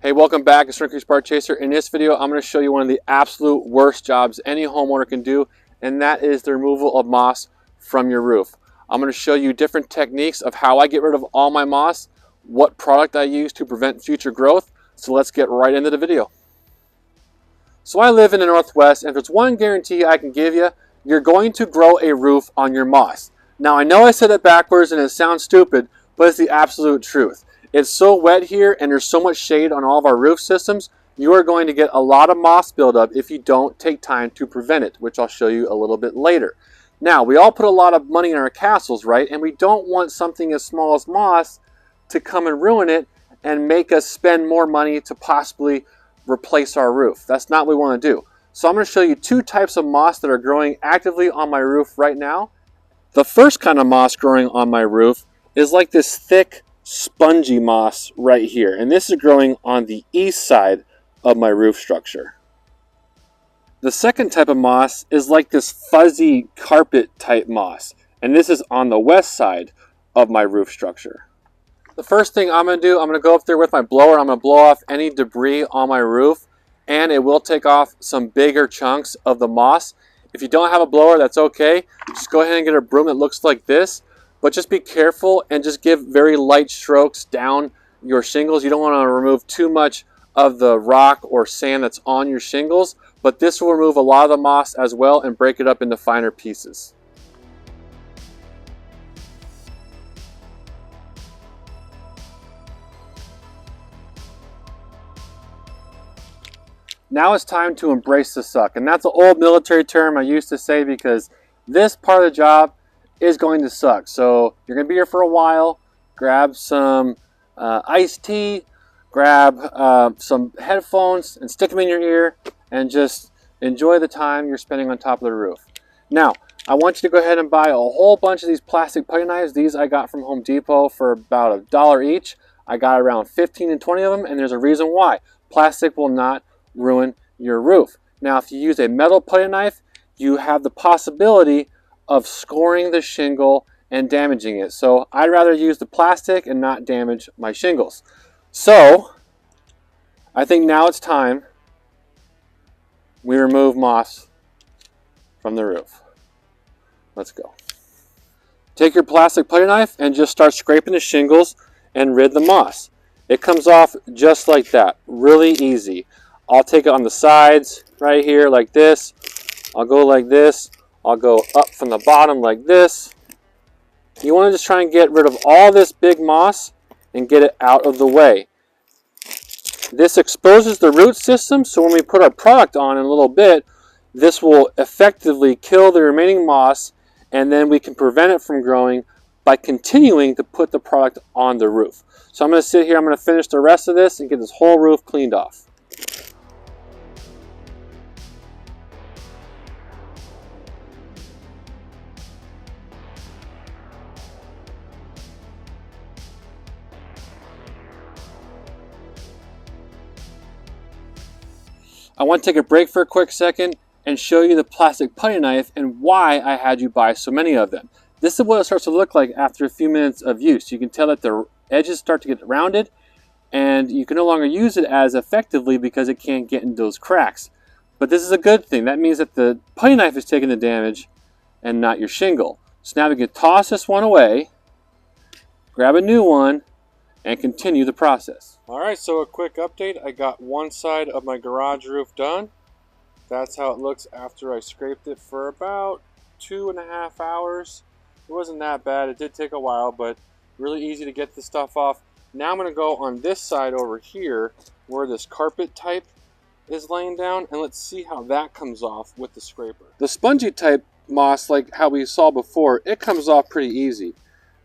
Hey, welcome back. It's CORRY'S Part Chaser. In this video, I'm going to show you one of the absolute worst jobs any homeowner can do, and that is the removal of moss from your roof. I'm going to show you different techniques of how I get rid of all my moss, what product I use to prevent future growth. So let's get right into the video. So I live in the Northwest, and if there's one guarantee I can give you, you're going to grow a roof on your moss. Now, I know I said it backwards and it sounds stupid, but it's the absolute truth. It's so wet here and there's so much shade on all of our roof systems, you are going to get a lot of moss buildup if you don't take time to prevent it, which I'll show you a little bit later. Now, we all put a lot of money in our castles, right? And we don't want something as small as moss to come and ruin it and make us spend more money to possibly replace our roof. That's not what we want to do. So I'm going to show you two types of moss that are growing actively on my roof right now. The first kind of moss growing on my roof is like this thick, spongy moss right here, and this is growing on the east side of my roof structure. The second type of moss is like this fuzzy carpet type moss, and this is on the west side of my roof structure. The first thing I'm going to do, I'm going to go up there with my blower. I'm going to blow off any debris on my roof, and it will take off some bigger chunks of the moss. If you don't have a blower, that's okay. Just go ahead and get a broom that looks like this. But just be careful and just give very light strokes down your shingles. You don't want to remove too much of the rock or sand that's on your shingles, but this will remove a lot of the moss as well and break it up into finer pieces. Now it's time to embrace the suck, and that's an old military term I used to say because this part of the job is going to suck. So you're going to be here for a while. Grab some iced tea, grab some headphones and stick them in your ear and just enjoy the time you're spending on top of the roof. Now, I want you to go ahead and buy a whole bunch of these plastic putty knives. These I got from Home Depot for about $1 each. I got around 15 and 20 of them, and there's a reason why. Plastic will not ruin your roof. Now, if you use a metal putty knife, you have the possibility of scoring the shingle and damaging it. So I'd rather use the plastic and not damage my shingles. So I think now it's time we remove moss from the roof. Let's go. Take your plastic putty knife and just start scraping the shingles and rid the moss. It comes off just like that, really easy. I'll take it on the sides right here like this. I'll go like this. I'll go up from the bottom like this. You want to just try and get rid of all this big moss and get it out of the way. This exposes the root system, so when we put our product on in a little bit, this will effectively kill the remaining moss, and then we can prevent it from growing by continuing to put the product on the roof. So I'm going to sit here, I'm going to finish the rest of this and get this whole roof cleaned off. I want to take a break for a quick second and show you the plastic putty knife and why I had you buy so many of them. This is what it starts to look like after a few minutes of use. You can tell that the edges start to get rounded and you can no longer use it as effectively because it can't get into those cracks. But this is a good thing. That means that the putty knife is taking the damage and not your shingle. So now we can toss this one away, grab a new one, and continue the process. Alright, so a quick update. I got one side of my garage roof done. That's how it looks after I scraped it for about 2.5 hours. It wasn't that bad. It did take a while, but really easy to get the stuff off. Now I'm going to go on this side over here where this carpet type is laying down, and let's see how that comes off with the scraper. The spongy type moss, like how we saw before, it comes off pretty easy.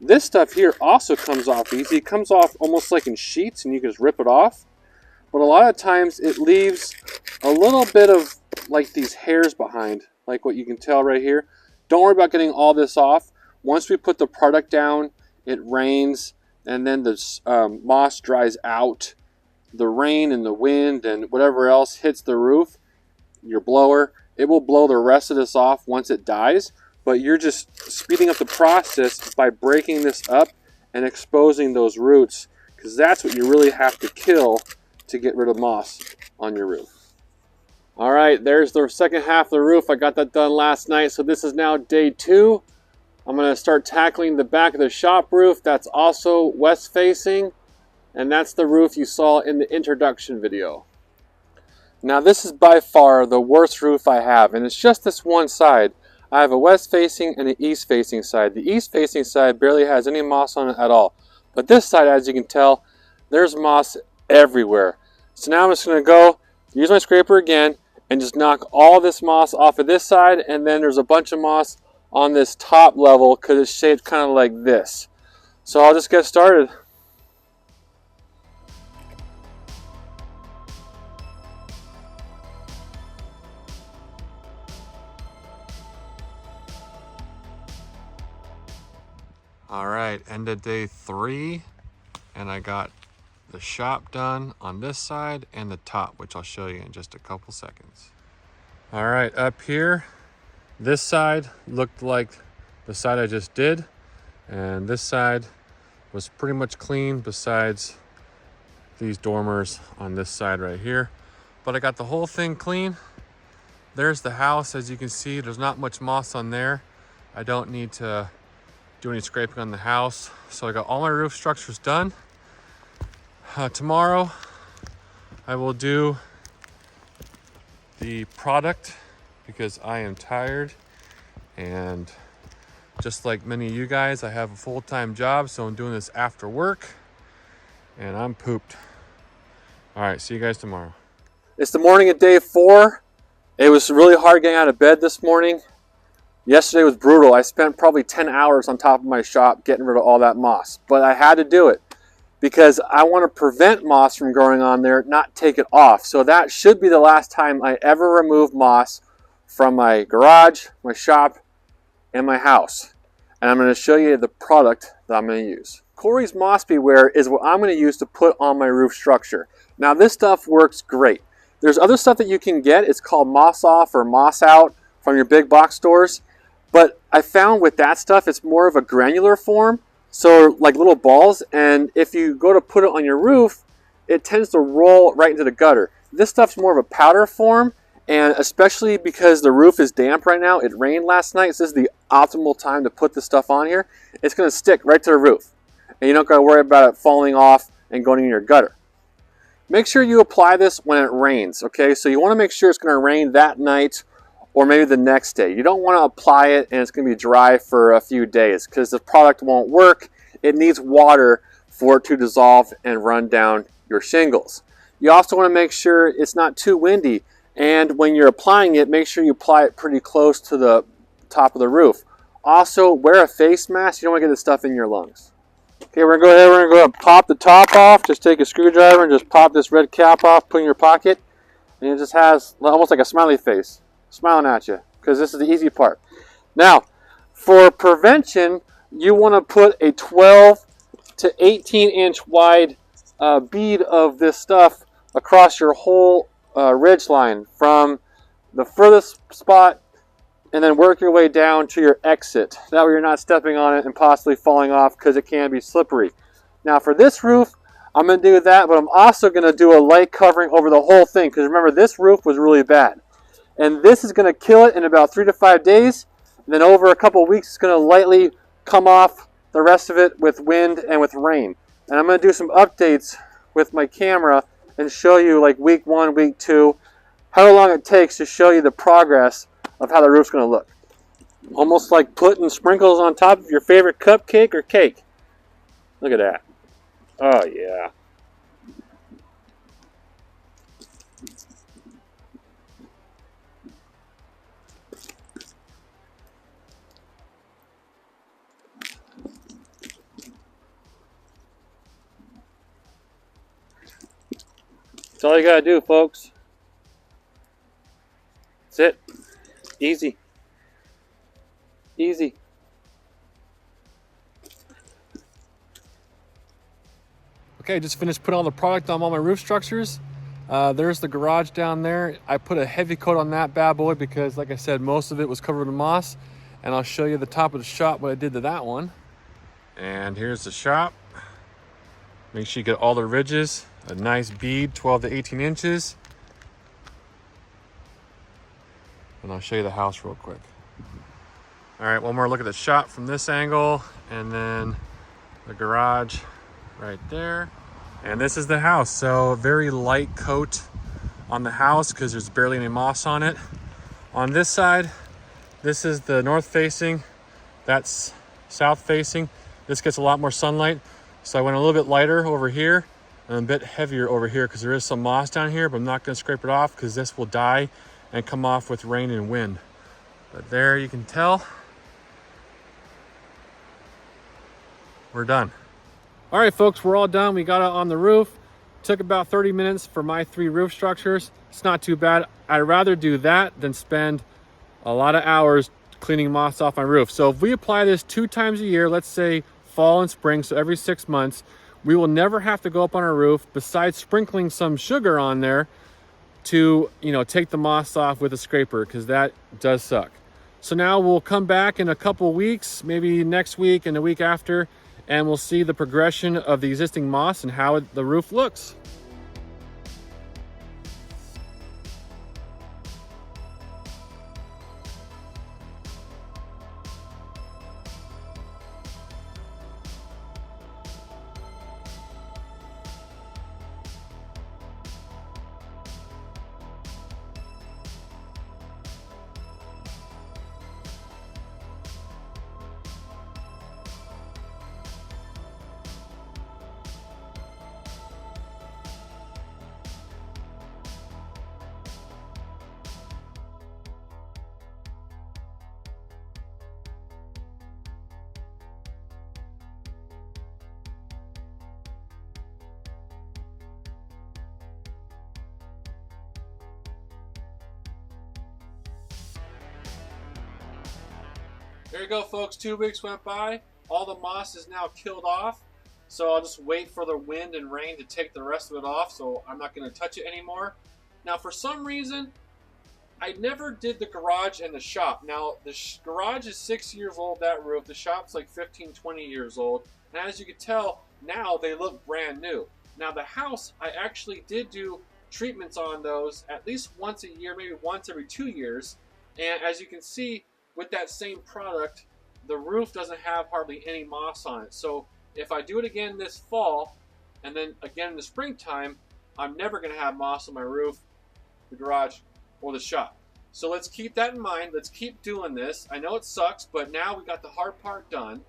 This stuff here also comes off easy. It comes off almost like in sheets and you can just rip it off. But a lot of times it leaves a little bit of like these hairs behind, like what you can tell right here. Don't worry about getting all this off. Once we put the product down, it rains and then the moss dries out. The rain and the wind and whatever else hits the roof, your blower, it will blow the rest of this off once it dies. But you're just speeding up the process by breaking this up and exposing those roots, because that's what you really have to kill to get rid of moss on your roof. All right, there's the second half of the roof. I got that done last night, so this is now day 2. I'm going to start tackling the back of the shop roof. That's also west facing, and that's the roof you saw in the introduction video. Now this is by far the worst roof I have, and it's just this one side. I have a west facing and an east facing side. The east facing side barely has any moss on it at all, but this side, as you can tell, there's moss everywhere. So now I'm just going to go use my scraper again and just knock all this moss off of this side, and then there's a bunch of moss on this top level because it's shaped kind of like this. So I'll just get started. All right, end of day 3, and I got the shop done on this side and the top, which I'll show you in just a couple seconds. All right, up here, this side looked like the side I just did, and this side was pretty much clean besides these dormers on this side right here. But I got the whole thing clean. There's the house. As you can see, there's not much moss on there. I don't need to do any scraping on the house. So I got all my roof structures done. Tomorrow I will do the product because I am tired, and just like many of you guys, I have a full-time job, so I'm doing this after work and I'm pooped. All right, see you guys tomorrow. It's the morning of day 4. It was really hard getting out of bed this morning. Yesterday was brutal. I spent probably 10 hours on top of my shop getting rid of all that moss, but I had to do it because I want to prevent moss from growing on there, not take it off. So that should be the last time I ever remove moss from my garage, my shop, and my house. And I'm going to show you the product that I'm going to use. CORRY'S Moss Beware is what I'm going to use to put on my roof structure. Now this stuff works great. There's other stuff that you can get. It's called Moss Off or Moss Out from your big box stores. But I found with that stuff, it's more of a granular form, so like little balls, and if you go to put it on your roof, it tends to roll right into the gutter. This stuff's more of a powder form, and especially because the roof is damp right now, it rained last night, so this is the optimal time to put this stuff on here. It's going to stick right to the roof, and you don't got to worry about it falling off and going in your gutter. Make sure you apply this when it rains, okay? So you want to make sure it's going to rain that night or maybe the next day. You don't want to apply it and it's going to be dry for a few days because the product won't work. It needs water for it to dissolve and run down your shingles. You also want to make sure it's not too windy, and when you're applying it, make sure you apply it pretty close to the top of the roof. Also, wear a face mask. You don't want to get this stuff in your lungs. Okay, we're going to go ahead, we're going to go and pop the top off. Just take a screwdriver and just pop this red cap off, put it in your pocket, and it just has almost like a smiley face smiling at you, because this is the easy part. Now, for prevention, you want to put a 12 to 18 inch wide bead of this stuff across your whole ridge line from the furthest spot, and then work your way down to your exit. That way you're not stepping on it and possibly falling off because it can be slippery. Now for this roof, I'm going to do that, but I'm also going to do a light covering over the whole thing, because remember, this roof was really bad. And this is going to kill it in about 3 to 5 days. And then over a couple of weeks, it's going to lightly come off the rest of it with wind and with rain. And I'm going to do some updates with my camera and show you like week 1, week 2, how long it takes to show you the progress of how the roof's going to look. Almost like putting sprinkles on top of your favorite cupcake or cake. Look at that. Oh yeah. That's all you gotta do, folks. That's it. Easy. Easy. Okay, just finished putting all the product on all my roof structures. There's the garage down there. I put a heavy coat on that bad boy because, like I said, most of it was covered in moss. And I'll show you the top of the shop, what I did to that one. And here's the shop. Make sure you get all the ridges A nice bead, 12 to 18 inches. And I'll show you the house real quick. All right, one more look at the shop from this angle, and then the garage right there. And this is the house. So very light coat on the house because there's barely any moss on it. On this side, this is the north facing, that's south facing. This gets a lot more sunlight. So I went a little bit lighter over here and a bit heavier over here because there is some moss down here, but I'm not gonna scrape it off because this will die and come off with rain and wind. But there you can tell, we're done. All right, folks, we're all done. We got it on the roof. Took about 30 minutes for my 3 roof structures. It's not too bad. I'd rather do that than spend a lot of hours cleaning moss off my roof. So if we apply this 2 times a year, let's say fall and spring, so every 6 months, we will never have to go up on our roof besides sprinkling some sugar on there to, take the moss off with a scraper, because that does suck. So now we'll come back in a couple weeks, maybe next week and the week after, and we'll see the progression of the existing moss and how the roof looks. There you go, folks. 2 weeks went by. All the moss is now killed off. So I'll just wait for the wind and rain to take the rest of it off. So I'm not going to touch it anymore. Now, for some reason, I never did the garage and the shop. Now, the garage is 6 years old, that roof. The shop's like 15, 20 years old. And as you can tell, now they look brand new. Now, the house, I actually did do treatments on those at least once a year, maybe once every 2 years. And as you can see, with that same product, the roof doesn't have hardly any moss on it. So if I do it again this fall, and then again in the springtime, I'm never going to have moss on my roof, the garage, or the shop. So let's keep that in mind. Let's keep doing this. I know it sucks, but now we got the hard part done.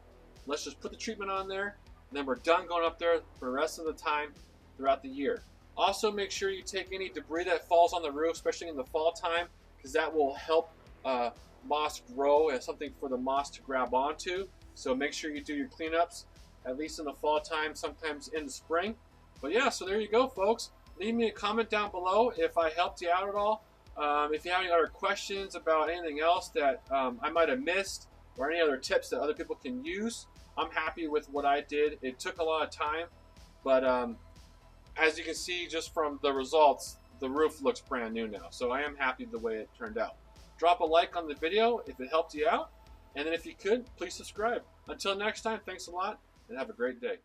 Let's just put the treatment on there, and then we're done going up there for the rest of the time throughout the year. Also, make sure you take any debris that falls on the roof, especially in the fall time, because that will help moss grow as something for the moss to grab onto. So make sure you do your cleanups at least in the fall time, sometimes in the spring. But yeah, so there you go, folks. Leave me a comment down below if I helped you out at all. If you have any other questions about anything else that I might have missed, or any other tips that other people can use, I'm happy with what I did. It took a lot of time, but as you can see just from the results, the roof looks brand new now. So I am happy the way it turned out. Drop a like on the video if it helped you out, and then if you could, please subscribe. Until next time, thanks a lot, and have a great day.